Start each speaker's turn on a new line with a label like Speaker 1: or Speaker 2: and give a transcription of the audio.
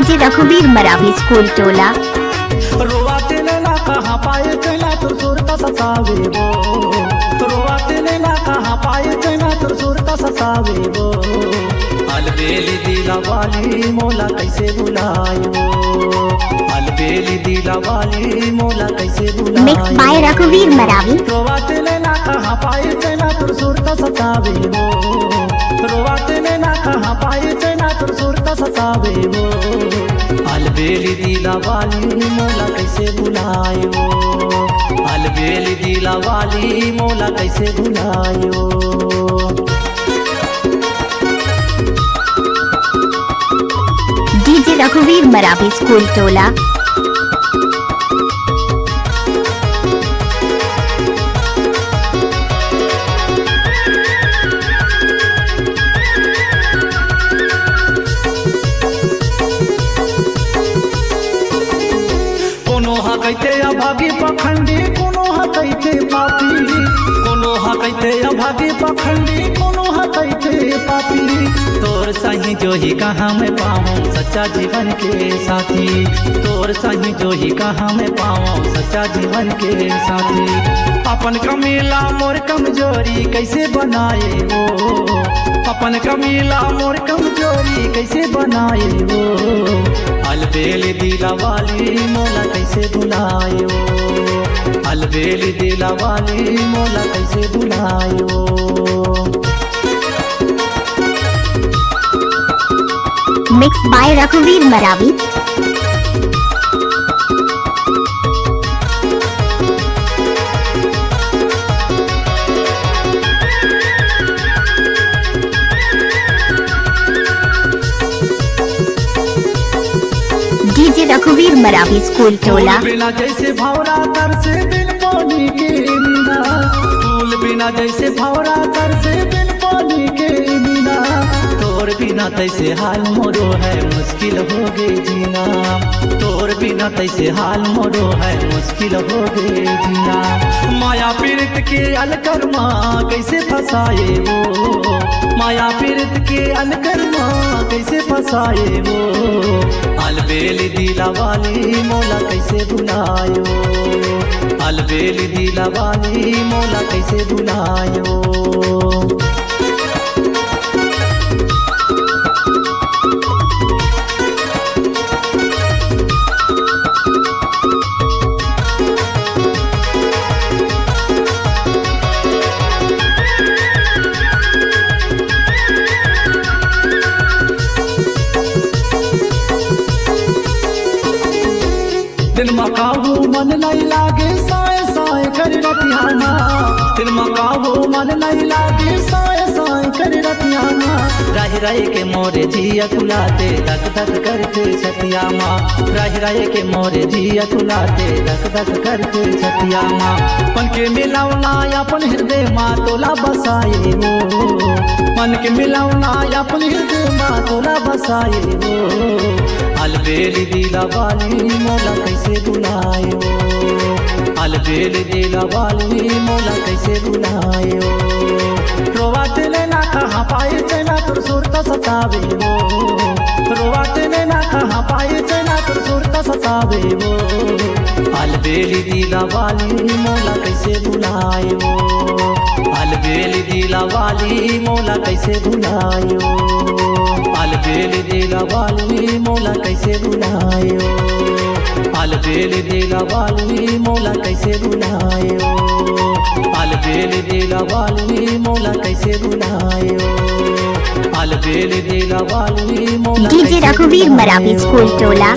Speaker 1: DJ रघुवीर Maravi school टोला।
Speaker 2: रोवाते ना कहाँ पाए चना तो सुर का सतावे वो, रोवाते ना कहाँ पाए चना तो सुर का सतावे वो। अलबेली दिला वाली मोला कैसे बुलाए वो, अलबेली दिला वाली मोला कैसे बुलाए।
Speaker 1: मिक्स बाय रघुवीर मरावी।
Speaker 2: रोवाते ना कहाँ पाए चना तो सुर का सतावे वो, रोवाते ना कहाँ पाए चना तो सुर का सतावे वो। अलबेली दिला वाली मोला कैसे बुलाए वो, अलबेली दिला वाली मोला कैसे बुलाए वो।
Speaker 1: डीजे रघुवीर मरावी स्कूल टोला।
Speaker 2: कहते अभागी पखंडी कोनो कहते पापी, कोनो कहते अभागी पखंडी कोनो कहते पापी। तोर सही जो ही कहाँ मैं पाऊँ सच्चा जीवन के साथी, तोर सही जो ही कहाँ मैं पाऊँ सच्चा जीवन के साथी। अपन कमीला मोर कमजोरी कैसे बनाए वो, अपन कमीला मोर कमजोरी कैसे बनाए वो। अलबेली दिला वाली मोला कैसे बुलाए वो, अलबेली दिला वाली मोला कैसे बुलाए वो।
Speaker 1: मिक्स बाय रघुवीर मरावी। डीजे रघुवीर मरावी स्कूल टोला।
Speaker 2: बिना जैसे भौरा कर से बिन पानी के बिना, फूल बिना जैसे भौरा कर से बिन पानी के बिना। तोर बिना तैसे हाल मोरो है मुश्किल हो गए जीना, तोर बिना तैसे हाल मोरो है मुश्किल हो गए जीना। माया पीड़ित के अलकरमा कैसे फसाए वो, माया पीड़ित के अलकरमा कैसे फसाए वो। अलबेली दिला वाली मोला कैसे बुलाए वो, अलबेली दिला वाली मोला कैसे बुलाए वो। दिन मकाहू मन नहीं लागे साए साए कर रतियाना, दिन मकाहू मन नहीं लागे साए साए कर रतियाना। रह रहे के मोरे जिया तुलाते धक धक करते छतिया माँ, रह रहे के मोरे जिया तुलाते धक धक करते छतिया माँ। मन के मिलावना अपन हृदय माँ तोला बसाए वो, मन के मिलावना अपन हृदय माँ तोला बसाए वो। अलबेली दिला वाली मोला कैसे बुलाए वो, अलबेली दिला वाली मोला कैसे बुलाए वो। रोवाते ना कहाँ पाए चना तुर सुर का सतावे वो, रोवाते ना कहाँ पाए चना तुर सुर का सतावे वो। अलबेली दिला वाली मोला कैसे बुलाए वो, अलबेली दिला वाली मोला कैसे बुलाए वो, अलबेली दिला वाली मोला कैसे बुलाए वो, अलबेली दिला वाली मोला कैसे बुलाए वो, अलबेली दिला वाली मोला कैसे बुलाए वो, अलबेली दिला वाली मोला।
Speaker 1: डीजे रघुवीर मरावी स्कूल टोला।